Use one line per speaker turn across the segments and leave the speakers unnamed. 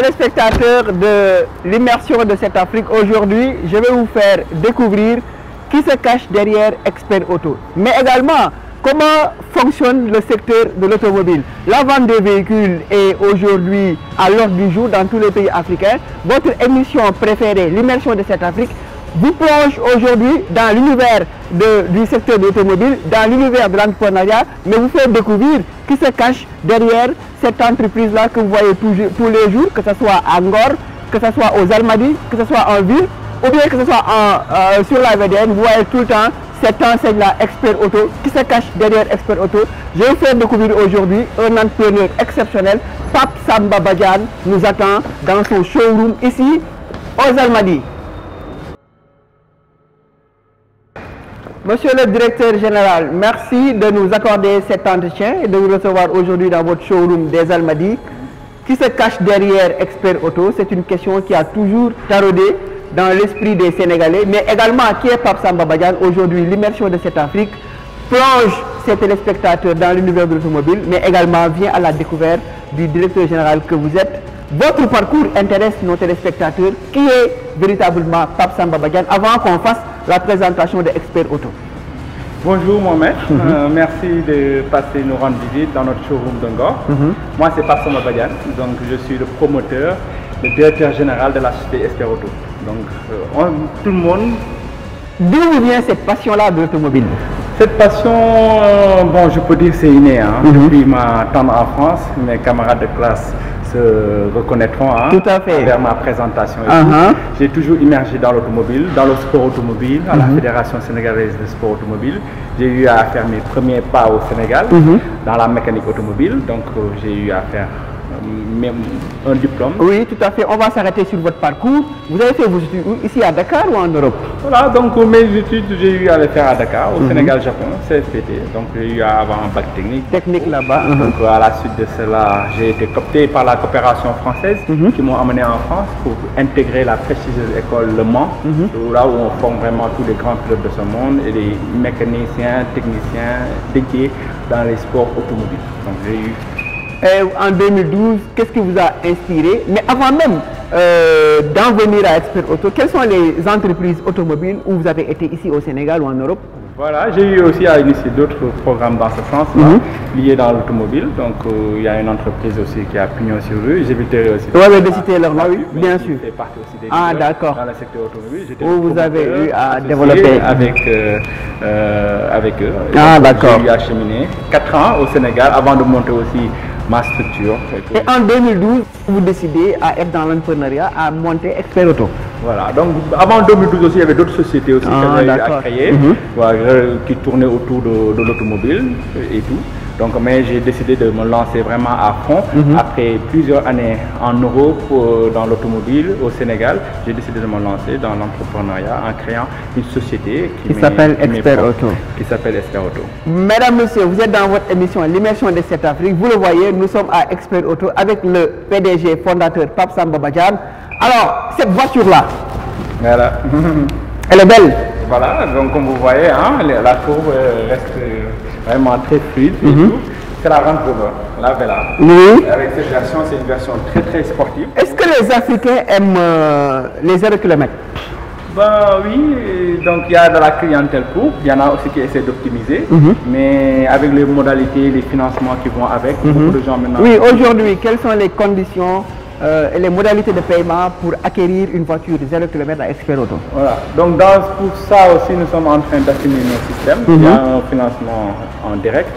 téléspectateurs de l'immersion de cette Afrique, aujourd'hui, je vais vous faire découvrir qui se cache derrière Expert Auto, mais également comment fonctionne le secteur de l'automobile. La vente des véhicules est aujourd'hui à l'ordre du jour dans tous les pays africains. Votre émission préférée, l'immersion de cette Afrique, vous plonge aujourd'hui dans l'univers du secteur de l'automobile, dans l'univers de l'entrepreneuriat, mais vous fait découvrir qui se cache derrière cette entreprise-là que vous voyez tous les jours, que ce soit à Ngor, que ce soit aux Almadies, que ce soit en ville, ou bien que ce soit sur la VDN. Vous voyez tout le temps cette enseigne-là, Expert Auto, qui se cache derrière Expert Auto. Je vais vous faire découvrir aujourd'hui un entrepreneur exceptionnel. Pape Samba Badiane nous attend dans son showroom ici, aux Almadies. Monsieur le directeur général, merci de nous accorder cet entretien et de nous recevoir aujourd'hui dans votre showroom des Almadies. Qui se cache derrière Expert Auto? C'est une question qui a toujours taraudé dans l'esprit des Sénégalais, mais également qui est Pape Samba Badiane. Aujourd'hui, l'immersion de cette Afrique plonge ses téléspectateurs dans l'univers de l'automobile, mais également vient à la découverte du directeur général que vous êtes. Votre parcours intéresse nos téléspectateurs. Qui est véritablement Pape Samba Badiane avant qu'on fasse la présentation de Expert Auto?
Bonjour Mohamed, merci de passer nous rendre visite dans notre showroom d'Ngor. Moi c'est Pape Samba Badiane, donc je suis le promoteur, le directeur général de la société Expert Auto. Donc tout le monde...
D'où vient cette passion-là de l'automobile?
Cette passion, bon je peux dire c'est inné, depuis ma tendre enfance, mes camarades de classe se reconnaîtront
tout à fait.
Vers ma présentation. J'ai toujours immergé dans l'automobile, dans le sport automobile, à la Fédération sénégalaise de sport automobile. J'ai eu à faire mes premiers pas au Sénégal dans la mécanique automobile, donc j'ai eu à faire même un diplôme.
Oui, tout à fait. On va s'arrêter sur votre parcours. Vous avez fait vos études ici à Dakar ou en Europe?
Voilà, donc mes études, j'ai eu à les faire à Dakar, au Sénégal, Japon, CFPT. Donc j'ai eu à avoir un bac technique.
Technique là-bas.
Donc à la suite de cela, j'ai été coopté par la coopération française qui m'ont amené en France pour intégrer la prestigieuse école Le Mans, là où on forme vraiment tous les grands clubs de ce monde et les mécaniciens, techniciens dédiés dans les sports automobiles. Donc j'ai eu...
En 2012, qu'est-ce qui vous a inspiré? Mais avant même d'en venir à Expert Auto, quelles sont les entreprises automobiles où vous avez été ici au Sénégal ou en Europe?
Voilà, j'ai eu aussi à initier d'autres programmes dans ce sens liés dans l'automobile. Donc il y a une entreprise aussi qui a pignon sur rue. J'éviterai aussi.
Vous avez cité leur nom, oui, bien sûr.
Fait partie aussi des
d'accord.
Dans le secteur automobile.
Où vous avez eu à développer
avec eux.
D'accord.
J'ai eu à cheminer 4 ans au Sénégal avant de monter aussi ma structure.
Et en 2012, vous décidez à être dans l'entrepreneuriat, à monter Expert Auto.
Voilà, donc avant 2012 aussi, il y avait d'autres sociétés aussi qui avaient à créer, qui tournaient autour de l'automobile et tout. Donc, mais j'ai décidé de me lancer vraiment à fond. Après plusieurs années en Europe, dans l'automobile, au Sénégal, j'ai décidé de me lancer dans l'entrepreneuriat en créant une société qui
s'appelle Expert Auto. Mesdames, Messieurs, vous êtes dans votre émission L'immersion de cette Afrique. Vous le voyez, nous sommes à Expert Auto avec le PDG fondateur Pape Samba Badiane. Alors, cette voiture-là,
voilà.
Elle est belle.
Voilà, donc comme vous voyez, la courbe reste vraiment très fluide. C'est la Range Rover, la Vela.
Oui.
Avec cette version, c'est une version très très sportive.
Est-ce que les Africains aiment les 0 km?
Ben oui, donc il y a de la clientèle pour, il y en a aussi qui essaient d'optimiser, mais avec les modalités, les financements qui vont avec, beaucoup de gens maintenant...
Oui, aujourd'hui, quelles sont les conditions et les modalités de paiement pour acquérir une voiture de 0 km à Expert Auto?
Voilà, donc pour ça aussi, nous sommes en train d'affiner nos systèmes. Il y a un financement en direct,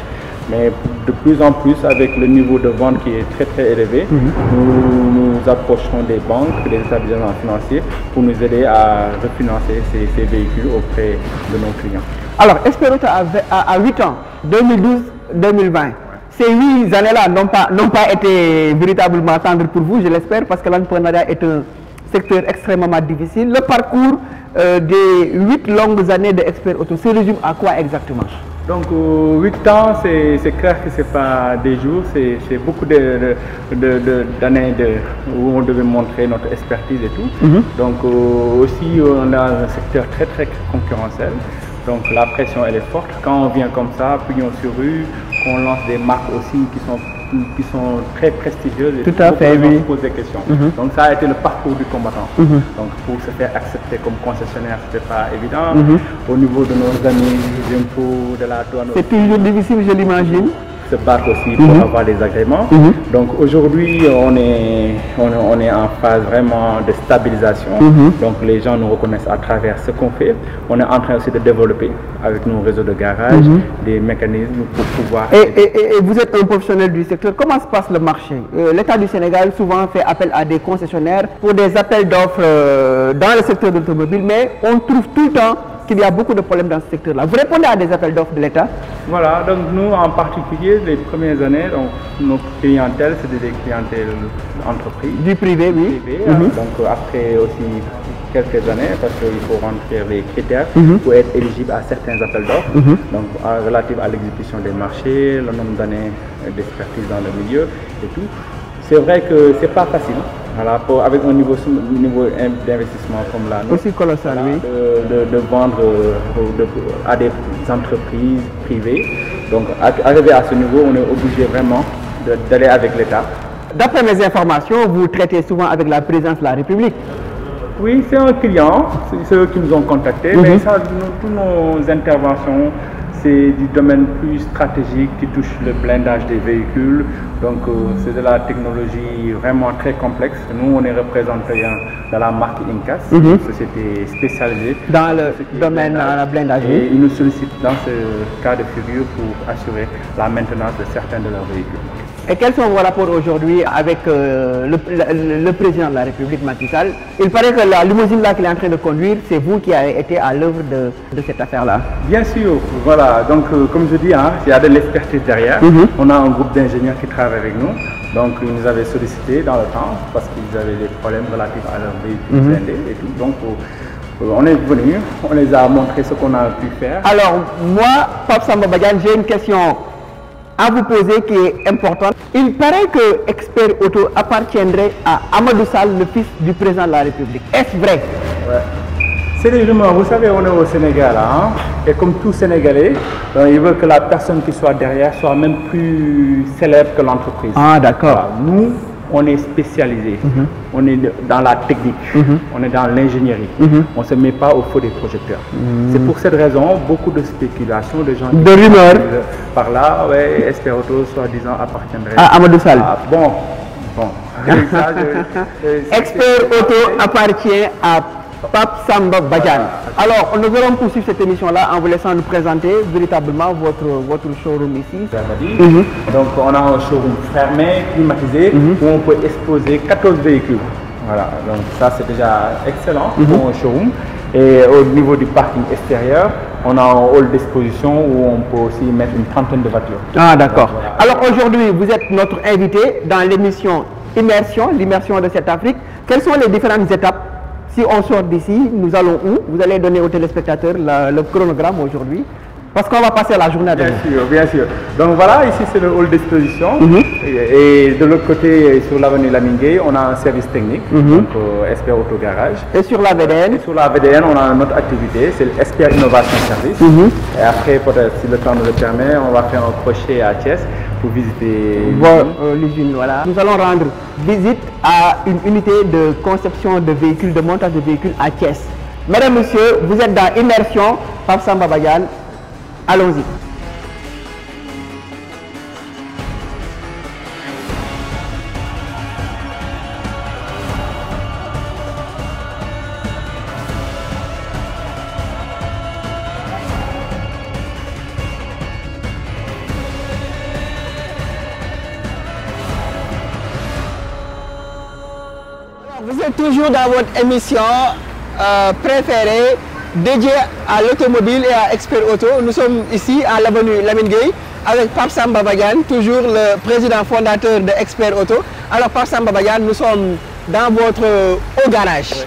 mais de plus en plus, avec le niveau de vente qui est très très élevé, nous approchons des banques, des établissements financiers pour nous aider à refinancer ces véhicules auprès de nos clients.
Alors, Expert Auto a 8 ans, 2012-2020. Ces 8 années-là n'ont pas été véritablement tendres pour vous, je l'espère, parce que l'entrepreneuriat est un secteur extrêmement difficile. Le parcours des 8 longues années de Expert Auto se résume à quoi exactement?
Donc 8 ans, c'est clair que ce n'est pas des jours, c'est beaucoup d'années où on devait montrer notre expertise et tout. Donc aussi, on a un secteur très très concurrentiel. Donc la pression elle est forte. Quand on vient comme ça, pignon sur rue, qu'on lance des marques aussi qui sont qui sont très prestigieuses et
tout à fait, oui.
posent des questions. Donc ça a été le parcours du combattant. Donc pour se faire accepter comme concessionnaire, ce n'était pas évident. Au niveau de nos amis, des impôts, de la douane.
C'est toujours difficile, je l'imagine.
Se battre aussi pour avoir des agréments. Donc aujourd'hui, on est en phase vraiment de stabilisation. Donc les gens nous reconnaissent à travers ce qu'on fait. On est en train aussi de développer avec nos réseaux de garage des mécanismes pour pouvoir...
Et vous êtes un professionnel du secteur, comment se passe le marché? L'État du Sénégal souvent fait appel à des concessionnaires pour des appels d'offres dans le secteur de l'automobile, mais on trouve tout le temps qu'il y a beaucoup de problèmes dans ce secteur-là. Vous répondez à des appels d'offres de l'État?
Voilà, donc nous en particulier, les premières années, donc notre clientèle, c'était des clientèles entreprises. Du privé, oui. Donc après aussi quelques années, parce qu'il faut rentrer les critères pour être éligible à certains appels d'offres, donc relatifs à l'exécution des marchés, le nombre d'années d'expertise dans le milieu et tout. C'est vrai que c'est pas facile. Voilà, avec un niveau d'investissement comme là,
aussi colossal, oui.
De vendre à des entreprises privées. Donc, arrivé à ce niveau, on est obligé vraiment d'aller avec l'État.
D'après mes informations, vous traitez souvent avec la présidence de la République.
Oui, c'est un client, c'est eux qui nous ont contactés, mais ça, toutes nos interventions, c'est du domaine plus stratégique qui touche le blindage des véhicules. Donc c'est de la technologie vraiment très complexe. Nous, on est représenté dans la marque Incas, une société spécialisée
dans le domaine blindage.
Et ils nous sollicitent dans ce cas de figure pour assurer la maintenance de certains de leurs véhicules.
Et quels sont vos rapports aujourd'hui avec le président de la République, Macky Sall? Il paraît que la limousine là qu'il est en train de conduire, c'est vous qui avez été à l'œuvre de cette affaire-là.
Bien sûr, voilà. Donc comme je dis, il y a de l'expertise derrière. On a un groupe d'ingénieurs qui travaille avec nous. Donc ils nous avaient sollicité dans le temps parce qu'ils avaient des problèmes relatifs à leur véhicule blindé et tout. Donc on est venu, on les a montré ce qu'on a pu faire.
Alors moi, Pape Samba Badiane, j'ai une question à vous poser qui est importante. Il paraît que Expert Auto appartiendrait à Amadou Sall, le fils du président de la République. Est-ce vrai?
C'est des rumeurs. Vous savez, on est au Sénégal, et comme tout Sénégalais, ils veulent que la personne qui soit derrière soit même plus célèbre que l'entreprise.
Ah, d'accord.
Voilà. Nous, on est spécialisés. On est dans la technique, on est dans l'ingénierie. On ne se met pas au feu des projecteurs. C'est pour cette raison, beaucoup de spéculations, de gens
de rumeurs
par là, ouais, Expert Auto, soi-disant, appartiendrait
à Amadou Sall.
Bon.
Expert Auto appartient à Pape Samba Badiane. Alors, nous allons poursuivre cette émission-là en vous laissant nous présenter véritablement votre showroom ici.
Donc, on a un showroom fermé, climatisé, où on peut exposer 14 véhicules. Voilà, donc ça c'est déjà excellent pour un showroom. Et au niveau du parking extérieur, on a un hall d'exposition où on peut aussi mettre une trentaine de voitures.
Ah, d'accord. Voilà. Alors aujourd'hui, vous êtes notre invité dans l'émission Immersion, l'immersion de cette Afrique. Quelles sont les différentes étapes? Si on sort d'ici, nous allons où? Vous allez donner aux téléspectateurs le chronogramme aujourd'hui, parce qu'on va passer la journée avec vous.
Bien sûr. Donc voilà, ici c'est le hall d'exposition. Et de l'autre côté, sur l'avenue Lamine Gueye, on a un service technique, donc Expert Auto Garage.
Et sur la VDN?
Sur la VDN, on a une autre activité, c'est l'Expert Innovation Service. Et après, peut-être si le temps nous le permet, on va faire un crochet à Thiès pour visiter
l'usine. Voilà. Nous allons rendre visite à une unité de conception de véhicules, de montage de véhicules à Thiès. Mesdames, Messieurs, vous êtes dans Immersion, Pape Samba Badiane. Allons-y. Vous êtes toujours dans votre émission préférée dédiée à l'automobile et à Expert Auto. Nous sommes ici à l'avenue Lamine Gueye avec Pape Samba Badiane, toujours le président fondateur de Expert Auto. Alors Pape Samba Badiane, nous sommes dans votre haut garage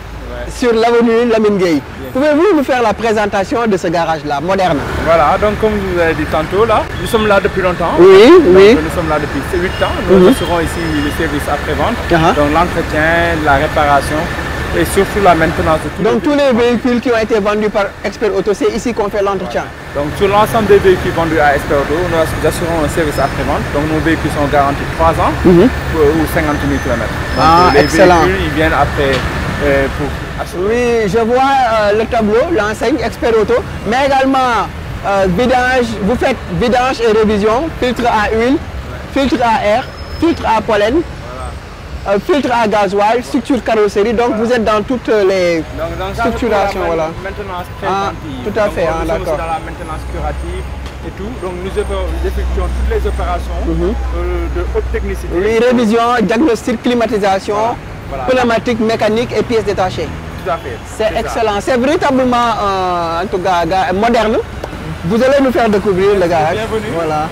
sur l'avenue Lamine Gueye. Pouvez-vous nous faire la présentation de ce garage-là, moderne?
Voilà, donc comme je vous ai dit tantôt, là, nous sommes là depuis longtemps.
Oui.
Nous sommes là depuis 8 ans. Nous assurons ici le service après-vente, donc l'entretien, la réparation et surtout la maintenance de tout.
Donc tous les véhicules qui ont été vendus par Expert Auto, c'est ici qu'on fait l'entretien?
Donc sur l'ensemble des véhicules vendus à Expert Auto, nous assurons un service après-vente. Donc nos véhicules sont garantis 3 ans ou 50 000 km. Donc les véhicules ils viennent après pour assurer.
Oui, je vois le tableau, l'enseigne Expert Auto, mais également vidange, vous faites vidange et révision, filtre à huile, filtre à air, filtre à pollen, filtre à gasoil, structure carrosserie, donc vous êtes dans toutes les structurations. Voilà.
Maintenance préventive.
Tout à fait,
nous sommes aussi dans la maintenance curative et tout. Donc nous effectuons toutes les opérations de haute technicité.
Oui, révision, diagnostic, climatisation, pneumatique, mécanique et pièces détachées.
Tout à fait.
C'est excellent, c'est véritablement en tout cas moderne. Vous allez nous faire découvrir le garage.
Bienvenue.
Voilà.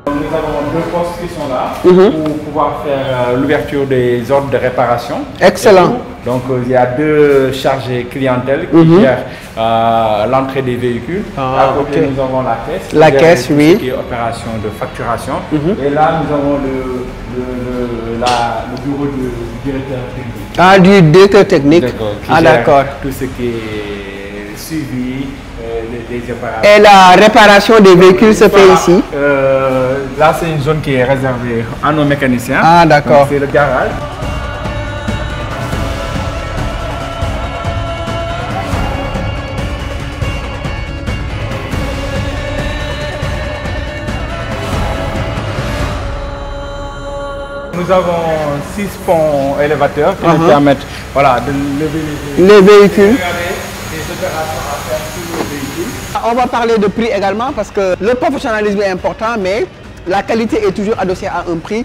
Nous avons 2 postes qui sont là pour pouvoir faire l'ouverture des ordres de réparation.
Excellent.
Donc il y a 2 chargés clientèle qui gèrent l'entrée des véhicules. À côté nous avons la caisse.
La caisse, oui.
Qui est opération de facturation. Et là nous avons le bureau du directeur technique.
Ah, du directeur technique. Ah, d'accord.
Tout ce qui est suivi.
Et la réparation des véhicules se fait ici.
Là, c'est une zone qui est réservée à nos mécaniciens.
Ah, d'accord.
C'est le garage. Nous avons 6 ponts élévateurs qui nous permettent de lever
les véhicules. On va parler de prix également parce que le professionnalisme est important, mais la qualité est toujours adossée à un prix.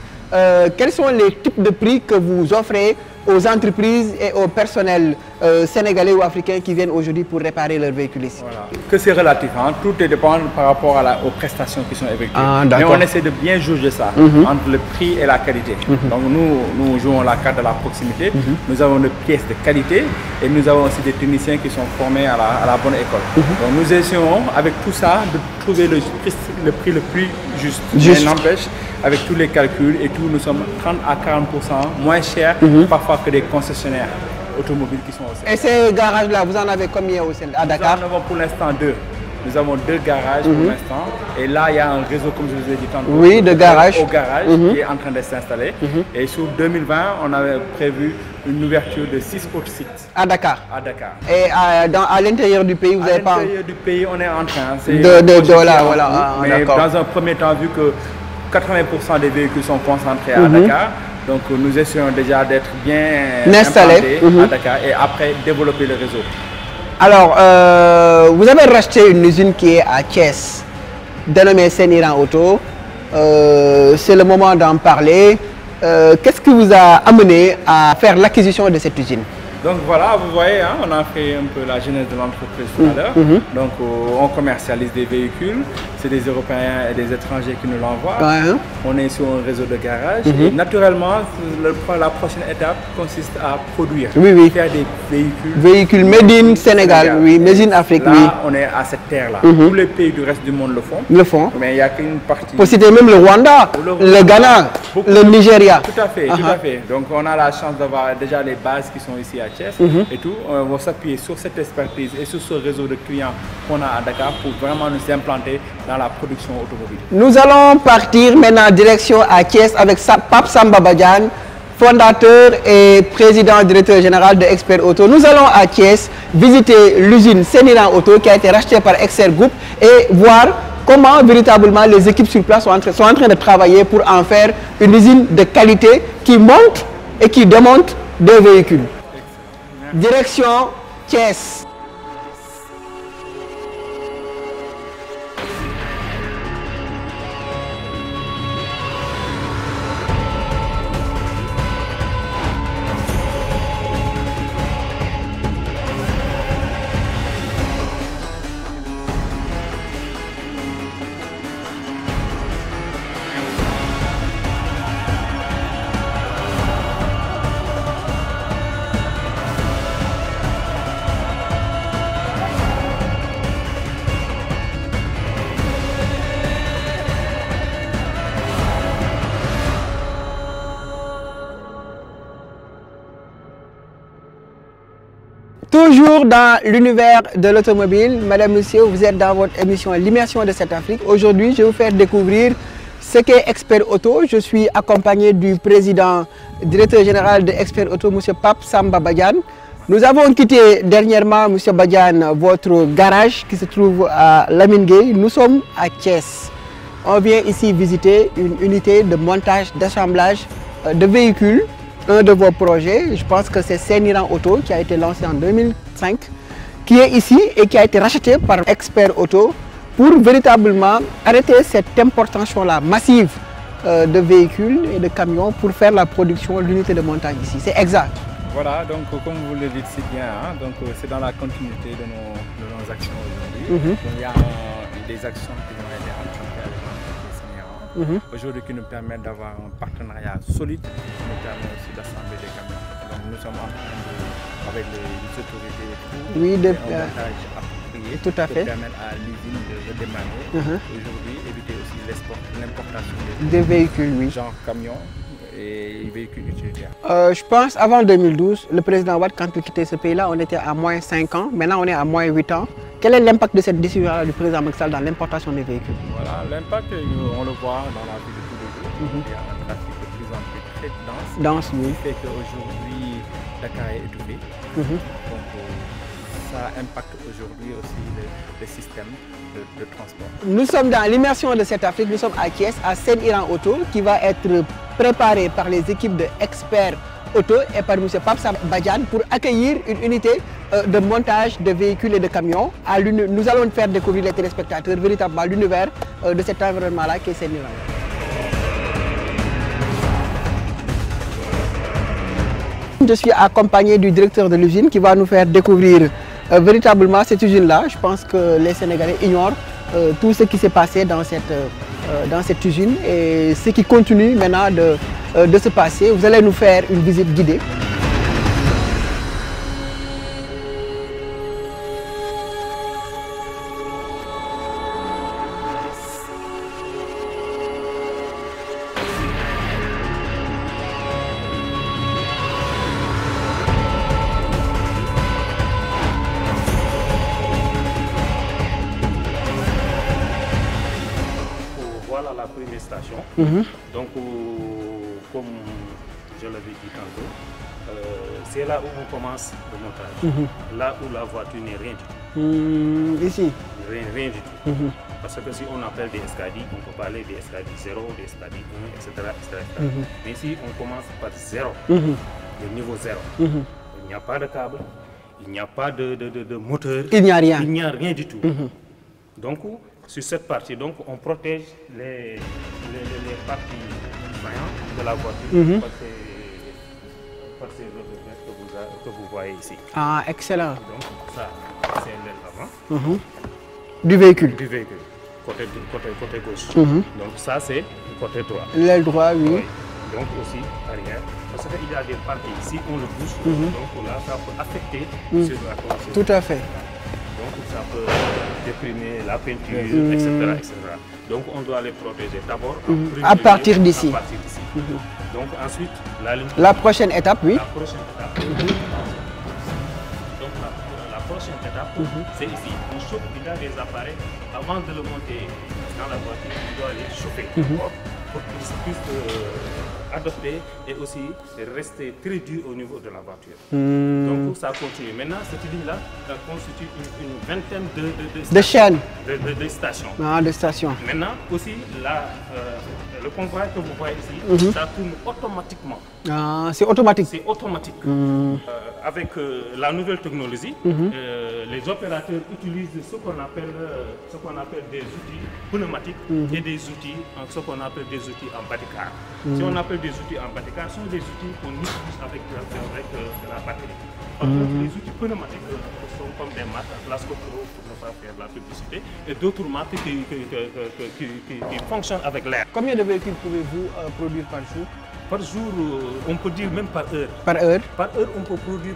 Quels sont les types de prix que vous offrez aux entreprises et au personnel sénégalais ou africains qui viennent aujourd'hui pour réparer leurs véhicules ici?
Que c'est relatif, tout dépend par rapport aux prestations qui sont effectuées. Mais on essaie de bien juger ça entre le prix et la qualité. Donc nous jouons la carte de la proximité, nous avons des pièces de qualité et nous avons aussi des techniciens qui sont formés à la bonne école. Donc nous essayons avec tout ça de trouver le prix le plus juste. Mais n'empêche, avec tous les calculs et tout, nous sommes 30 à 40% moins chers parfois que des concessionnaires automobiles qui sont au Sénégal.
Et ces garages-là, vous en avez combien à Dakar?
Nous en avons pour l'instant 2. Nous avons 2 garages pour l'instant. Et là, il y a un réseau, comme je vous ai dit tantôt,
de garages.
Au garage qui est en train de s'installer. Et sur 2020, on avait prévu une ouverture de 6 autres sites.
À Dakar?
À Dakar.
Et à l'intérieur du pays, vous n'avez pas...
À l'intérieur du pays, on est en train.
Mais
dans un premier temps, vu que 80% des véhicules sont concentrés à Dakar, donc nous essayons déjà d'être bien installés à Dakar et après développer le réseau.
Alors, vous avez racheté une usine qui est à Thiès, dénommée Seniran Auto. C'est le moment d'en parler. Qu'est-ce qui vous a amené à faire l'acquisition de cette usine?
Donc voilà, vous voyez, on a fait un peu la genèse de l'entreprise tout à l'heure. Donc on commercialise des véhicules, c'est des Européens et des étrangers qui nous l'envoient. On est sur un réseau de garage et naturellement, la prochaine étape consiste à produire, faire des
véhicules made in Sénégal, made in Afrique.
Là, on est à cette terre-là. Tous les pays du reste du monde le font. Mais il n'y a qu'une partie.
Pour citer même le Rwanda, le Ghana, le Nigeria.
Tout à fait, tout à fait. Donc on a la chance d'avoir déjà les bases qui sont ici à Thiès et tout. On va s'appuyer sur cette expertise et sur ce réseau de clients qu'on a à Dakar pour vraiment nous implanter dans la production automobile.
Nous allons partir maintenant en direction à Thiès avec Pape Samba Badiane, fondateur et président directeur général de Expert Auto. Nous allons à Thiès visiter l'usine Seniran Auto qui a été rachetée par Exer Group et voir comment véritablement les équipes sur place sont en train de travailler pour en faire une usine de qualité qui monte et qui démonte des véhicules. Direction Thiès. Toujours dans l'univers de l'automobile, Madame, Monsieur, vous êtes dans votre émission L'immersion de cette Afrique. Aujourd'hui, je vais vous faire découvrir ce qu'est Expert Auto. Je suis accompagné du président, directeur général de Expert Auto, M. Pape Samba Badiane. Nous avons quitté dernièrement, M. Badiane, votre garage qui se trouve à Lamine Gueye. Nous sommes à Thiès. On vient ici visiter une unité de montage, d'assemblage de véhicules. Un de vos projets, je pense que c'est Séniran Auto qui a été lancé en 2005, qui est ici et qui a été racheté par Expert Auto pour véritablement arrêter cette importation-là massive de véhicules et de camions pour faire la production de l'unité de montage ici. C'est exact.
Voilà, donc comme vous le dites si bien, hein, c'est dans la continuité de nos actions aujourd'hui. Il y a des actions qui ont été entreprises avec l'entreprise Séniran aujourd'hui qui nous permettent d'avoir un partenariat solide, qui nous permet aussi d'assembler des camions. Donc nous sommes en train avec les autorités et tout, un montage approprié
tout à fait.
Pour permettre à l'usine de démarrer. Aujourd'hui, éviter aussi l'importation
des véhicules, oui.
Genre camions et véhicules utilitaires.
Je pense avant 2012, le président Wade, quand il quittait ce pays-là, on était à moins 5 ans. Maintenant, on est à moins 8 ans. Quel est l'impact de cette décision du président Macky Sall dans l'importation des véhicules?
Voilà, l'impact, on le voit dans la vie de tous les jours. Il y a un trafic de plus en plus très dense.
Oui.
Qui fait qu'aujourd'hui, Dakar est étouffé. Donc, ça impacte aujourd'hui aussi le système de transport.
Nous sommes dans l'immersion de cette Afrique. Nous sommes à Thiès, à Séniran Auto, qui va être préparé par les équipes de Expert Auto et par M. Pape Samba Badiane pour accueillir une unité de montage de véhicules et de camions. Nous allons faire découvrir les téléspectateurs véritablement l'univers de cet environnement-là qui est Séniran. Je suis accompagné du directeur de l'usine qui va nous faire découvrir véritablement cette usine-là. Je pense que les Sénégalais ignorent tout ce qui s'est passé dans cette usine et ce qui continue maintenant de se passer. Vous allez nous faire une visite guidée.
Voilà la première station. Donc, comme je l'avais dit tantôt, c'est là où on commence le montage. Là où la voiture n'est rien du tout.
Ici?
Rien du tout. Parce que si on appelle des escadilles, on peut parler des escadilles 0, des escadilles 1, etc. Mais ici, on commence par 0, le niveau 0. Il n'y a pas de câble, il n'y a pas de moteur.
Il n'y a rien.
Il n'y a rien du tout. Donc, sur cette partie, donc, on protège les parties saillantes de la voiture par ces autres que vous voyez ici.
Ah, excellent.
Donc, ça, c'est l'aile avant.
Du véhicule.
Du véhicule, côté gauche. Donc, ça, c'est le côté droit.
L'aile droit, oui.
Donc, aussi arrière. Parce qu'il y a des parties, si on le bouge, donc là, ça peut affecter sur la console.
Tout à fait.
Donc ça peut déprimer la peinture, etc. Donc on doit les protéger d'abord
à partir d'ici.
Donc ensuite,
la prochaine étape, oui.
La prochaine étape. Donc la prochaine étape, c'est ici. On chauffe déjà des appareils avant de le monter dans la voiture. On doit les chauffer pour qu'ils puissent adopter et aussi rester très dur au niveau de la voiture. Donc ça continue. Maintenant, cette ligne-là constitue une vingtaine de
chaînes.
De stations.
Ah, de stations.
Maintenant, aussi, le convoi que vous voyez ici, ça tourne automatiquement.
Ah, c'est automatique.
C'est automatique. Avec la nouvelle technologie, les opérateurs utilisent ce qu'on appelle des outils pneumatiques et des outils, ce qu'on appelle des outils en bas-de-car. Si on appelle des outils en bas-de-car, ce sont des outils qu'on utilise avec de la batterie. Par contre, les outils pneumatiques sont comme des marques, Glasgow Pro pour ne pas faire de la publicité, et d'autres marques qui fonctionnent avec l'air.
Combien de véhicules pouvez-vous produire par jour?
Par jour, on peut dire même par heure.
Par heure? Par
heure, on peut produire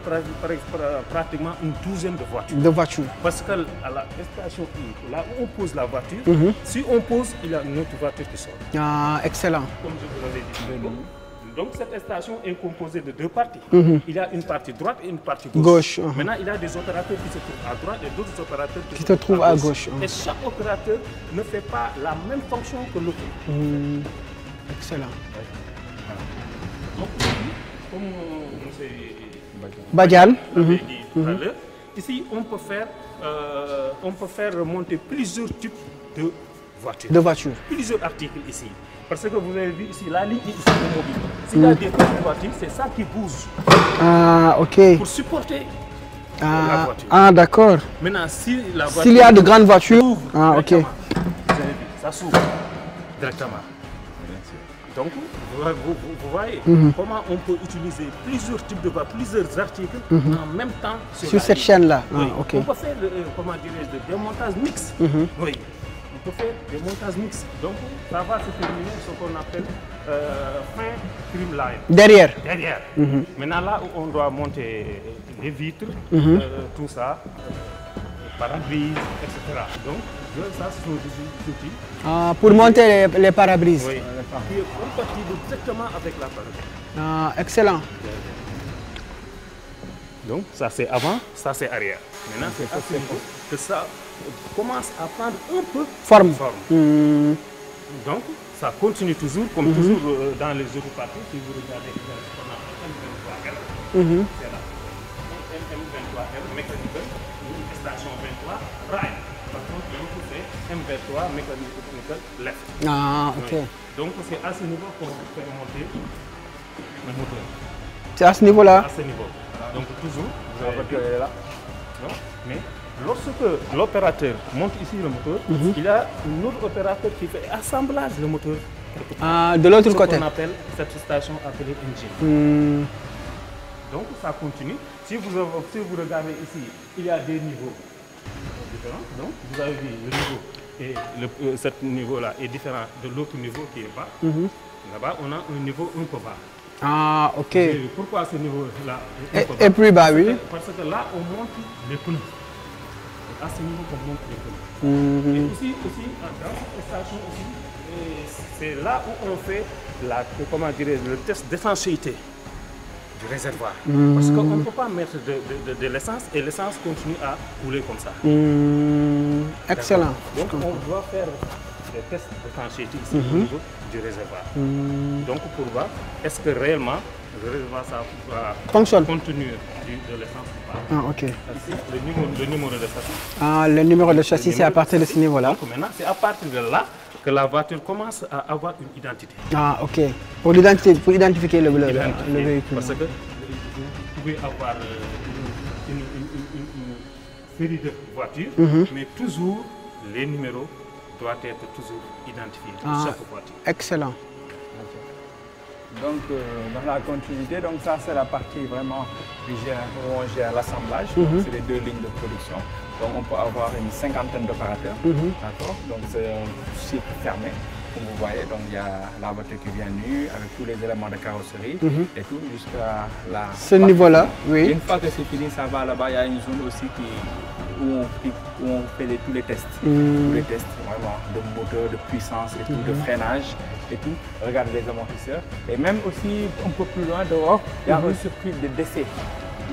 pratiquement une douzaine de voitures.
De voitures.
Parce qu'à la station là où on pose la voiture, si on pose, il y a une autre voiture qui sort.
Ah, excellent.
Comme je vous l'avais dit, Donc cette station est composée de deux parties. Il y a une partie droite et une partie
gauche.
Maintenant, il y a des opérateurs qui se trouvent à droite et d'autres opérateurs qui
se trouvent à gauche.
Et chaque opérateur ne fait pas la même fonction que l'autre.
Excellent.
Donc, comme M.
Badiane
l'avait dit tout à l'heure, ici on peut faire remonter plusieurs types de voitures. Plusieurs articles ici. Parce que vous avez vu ici, la ligne ici est mobile. S'il y a des petites voitures, c'est ça qui bouge.
Ah, ok.
Pour supporter la voiture.
Ah, d'accord.
Maintenant, si la voiture...
S'il y a de grandes voitures, ok.
Vous avez vu, ça s'ouvre directement. Donc, vous voyez comment on peut utiliser plusieurs types de voitures, plusieurs articles en même temps
sur cette chaîne-là.
Oui.
Ok.
On peut faire, comment dirais-je, des montages mixtes. Oui. On peut faire des montages mixtes. Donc, ça va se terminer ce qu'on appelle fin trim line.
Derrière.
Maintenant, là où on doit monter les vitres, tout ça, pare-brise, etc. Donc, ça, ce sont des outils.
Pour monter les pare-brises.
Oui. Qui est compatible directement avec la pare-brise.
Excellent.
Donc, ça c'est avant, ça c'est arrière. Maintenant, c'est à ce niveau que ça commence à prendre un peu
forme.
Donc, ça continue toujours, comme toujours dans les autres parties. Si vous regardez ce qu'on appelle M23L, c'est là. M23L, mécanical, station 23, rail. Par contre, l'autre c'est M23, mécanical, left.
Ah, ok.
Donc, c'est à ce niveau qu'on fait monter le moteur.
C'est à ce niveau-là?
À ce niveau. Donc, toujours, la voiture est là. Non? Mais lorsque l'opérateur monte ici le moteur, il y a un autre opérateur qui fait assemblage le moteur.
De l'autre côté.
Ce qu'on appelle cette station appelée engine. Donc ça continue. Si vous regardez ici, il y a des niveaux différents. Donc vous avez vu le niveau et ce niveau-là est différent de l'autre niveau qui est bas. Là-bas, on a un niveau un peu bas.
Ah, ok.
Et pourquoi ce niveau-là
est plus bas, oui.
Parce que là, on monte les pneus. À ce niveau qu'on monte les pneus. Et aussi, dans cette station aussi, c'est là où on fait le test d'étanchéité du réservoir. Parce qu'on ne peut pas mettre de l'essence et l'essence continue à couler comme ça.
Excellent.
Donc on doit faire des tests d'étanchéité ici au niveau du réservoir. Donc pour voir est-ce que réellement le réservoir ça va
fonctionne,
contenir de l'essence ou pas.
Ah, ok.
Ici, le numéro de châssis.
Ah, le numéro de châssis, c'est à partir de ce niveau-là.
Donc maintenant, c'est à partir de là que la voiture commence à avoir une identité.
Ah, ok. Pour identifier le véhicule.
Parce que vous pouvez avoir une série de voitures, mais toujours les numéros doivent être toujours identifiés pour chaque voiture.
Excellent.
Donc, dans la continuité, donc ça c'est la partie vraiment où on gère l'assemblage. C'est les deux lignes de production. Donc on peut avoir une cinquantaine d'opérateurs. D'accord. Donc c'est un cycle fermé. Comme vous voyez, donc il y a la voiture qui vient nue avec tous les éléments de carrosserie et tout jusqu'à la.
Ce niveau-là, oui.
Une fois que c'est fini, ça va là-bas. Il y a une zone aussi où on fait tous les tests. Tous les tests vraiment de moteur, de puissance et tout, de freinage et tout. Regardez les amortisseurs. Et même aussi un peu plus loin dehors, il y a un circuit de décès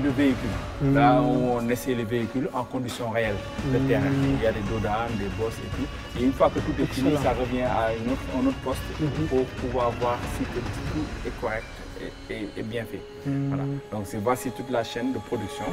de véhicules. Là où on essaie les véhicules en conditions réelles de terrain. Il y a des dodanes, des bosses et tout. Et une fois que tout est fini, ça revient à un autre poste pour pouvoir voir si tout est correct et bien fait. Voilà. Donc voici toute la chaîne de production.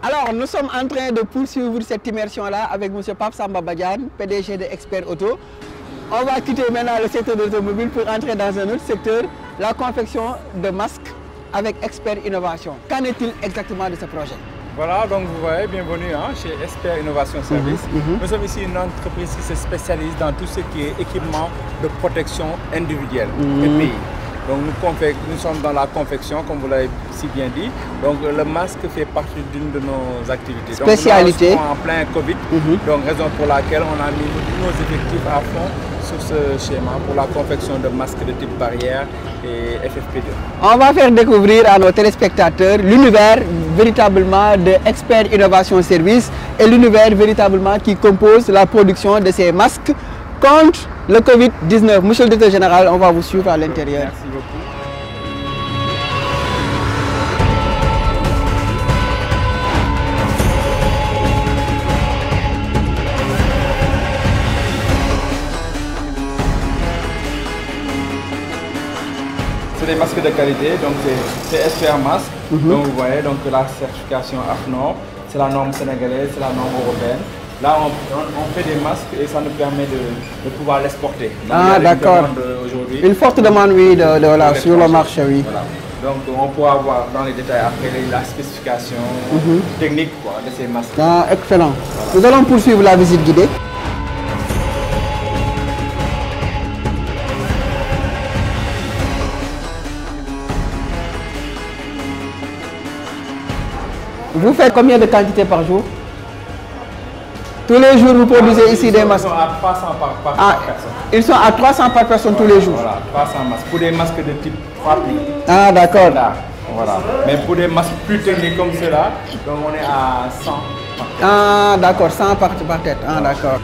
Alors, nous sommes en train de poursuivre cette immersion-là avec M. Pape Samba Badiane, PDG de Expert Auto. On va quitter maintenant le secteur de l'automobile pour entrer dans un autre secteur, la confection de masques avec Expert Innovation. Qu'en est-il exactement de ce projet?
Voilà, donc vous voyez, bienvenue chez Expert Innovation Service. Nous sommes ici une entreprise qui se spécialise dans tout ce qui est équipement de protection individuelle et pays. Donc nous sommes dans la confection, comme vous l'avez si bien dit. Donc le masque fait partie d'une de nos activités.
Spécialité.
Donc, nous sommes en plein Covid, donc raison pour laquelle on a mis nos effectifs à fond sur ce schéma pour la confection de masques de type barrière et FFP2.
On va faire découvrir à nos téléspectateurs l'univers véritablement de Expert Innovation Service et l'univers véritablement qui compose la production de ces masques contre le Covid-19. Monsieur le directeur général, on va vous suivre à l'intérieur.
Merci beaucoup. C'est des masques de qualité, donc c'est Expert Masque. Donc vous voyez donc la certification AFNOR, c'est la norme sénégalaise, c'est la norme européenne. Là on fait des masques et ça nous permet de pouvoir l'exporter.
Ah d'accord. Une forte demande oui, sur le marché, oui.
Voilà. Donc on pourra voir dans les détails après la spécification technique de ces masques.
Ah, excellent. Voilà. Nous allons poursuivre la visite guidée. Vous faites combien de quantités par jour? Tous les jours, vous produisez ici des masques?
Ils sont à 300 par personne.
Ils sont à 300 par personne tous les jours?
Voilà, 300 masques. Pour des masques de type 3 plis.
Ah, d'accord.
Voilà. Mais pour des masques plus techniques comme ceux-là, donc on est à 100 par tête.
Ah, d'accord, 100 par tête. Ah, d'accord.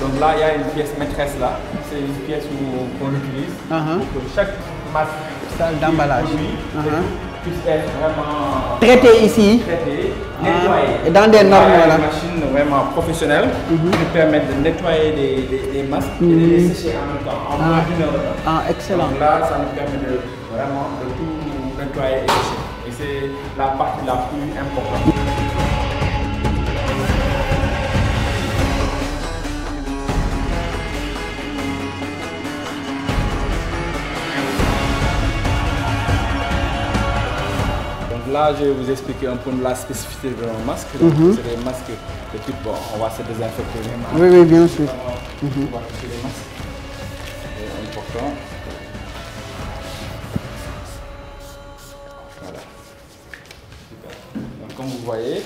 Donc là, il y a une pièce maîtresse là. C'est une pièce qu'on utilise pour que chaque masque
d'emballage
puisse être vraiment
traité ici,
nettoyé.
Dans des normes, voilà.
Une machine vraiment professionnelle qui nous permet de nettoyer des masques et de les sécher en même temps, en moins d'une heure de temps.
Ah, excellent.
Donc là, ça nous permet de tout nettoyer et sécher. Et c'est la partie la plus importante. Là, je vais vous expliquer un peu la spécificité de nos masques. C'est des masques de type, on va se désinfecter les mains.
Oui, bien sûr.
On va toucher les masques. C'est important. Voilà. Super. Donc, comme vous voyez,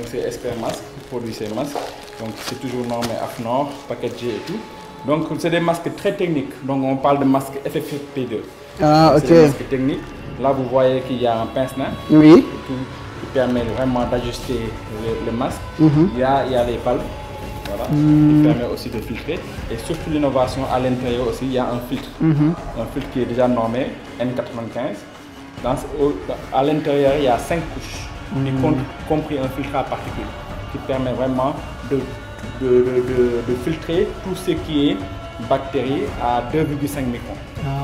c'est Expert Masque qui produit ces masques. Donc, c'est toujours normé AFNOR, packagé et tout. Donc, c'est des masques très techniques. Donc, on parle de masques FFP2.
Ah, ok.
C'est des masques techniques. Là, vous voyez qu'il y a un pince-nez qui permet vraiment d'ajuster le masque. Il y a les palmes, voilà, qui permet aussi de filtrer. Et surtout l'innovation à l'intérieur aussi, il y a un filtre. Un filtre qui est déjà normé, N95. À l'intérieur, il y a 5 couches, y compris un filtre à particules, qui permet vraiment de filtrer tout ce qui est bactéries à 2,5 microns.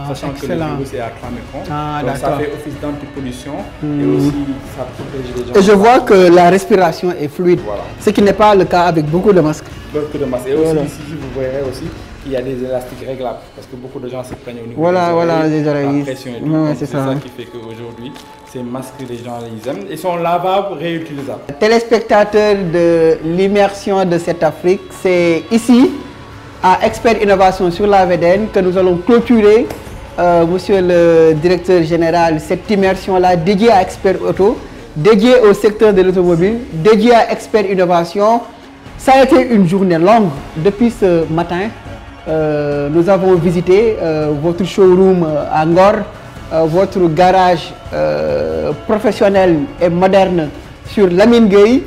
Sachant que le virus est à 3 microns. Donc ça fait office d'antipollution et aussi ça protège les gens.
Et je vois que la respiration est fluide, ce qui n'est pas le cas avec beaucoup de masques.
Beaucoup de masques. Et aussi ici, vous verrez aussi qu'il y a des élastiques réglables parce que beaucoup de gens se plaignent au niveau
des oreilles.
La pression et tout. C'est ça qui fait qu'aujourd'hui, ces masques, les gens les aiment. Ils sont lavables, réutilisables.
Téléspectateurs de l'immersion de cette Afrique, c'est ici à Expert Innovation sur la VDN que nous allons clôturer, monsieur le directeur général, cette immersion-là dédiée à Expert Auto, dédiée au secteur de l'automobile, dédiée à Expert Innovation. Ça a été une journée longue. Depuis ce matin, nous avons visité votre showroom à Ngor, votre garage professionnel et moderne sur Lamine Gueye.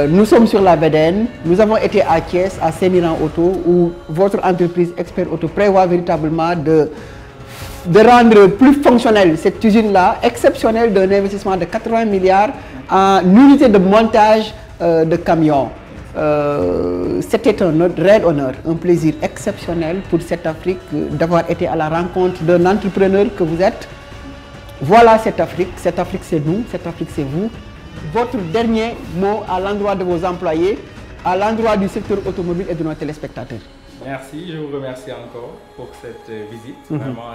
Nous sommes sur la VDN, nous avons été à Thiès, à Sémiran Auto, où votre entreprise Expert Auto prévoit véritablement de rendre plus fonctionnelle cette usine-là, exceptionnelle d'un investissement de 80 milliards en unité de montage de camions. C'était un réel honneur, un plaisir exceptionnel pour cette Afrique d'avoir été à la rencontre d'un entrepreneur que vous êtes. Voilà cette Afrique c'est nous, cette Afrique c'est vous. Votre dernier mot à l'endroit de vos employés, à l'endroit du secteur automobile et de nos téléspectateurs.
Merci, je vous remercie encore pour cette visite, vraiment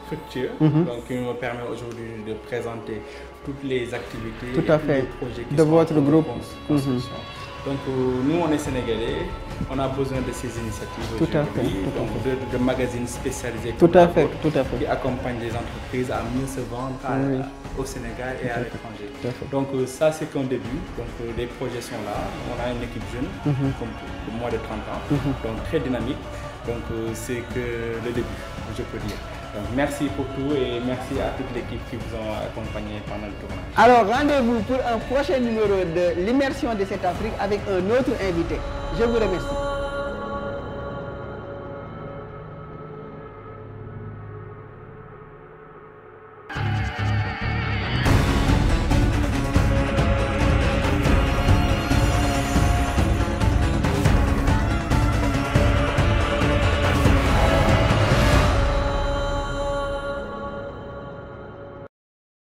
fructueuse, donc qui me permet aujourd'hui de présenter toutes les activités et tous les projets qui
de votre groupe.
Donc nous, on est Sénégalais, on a besoin de ces initiatives aujourd'hui, donc de magazines spécialisés qui accompagnent les entreprises à mieux se vendre au Sénégal et à l'étranger. Donc ça, c'est qu'un début, donc les projets sont là, on a une équipe jeune, comme moins de 30 ans, donc très dynamique, donc c'est que le début, je peux dire. Donc, merci pour tout et merci à toute l'équipe qui vous ont accompagné pendant le tournage.
Alors rendez-vous pour un prochain numéro de l'immersion de cette Afrique avec un autre invité. Je vous remercie.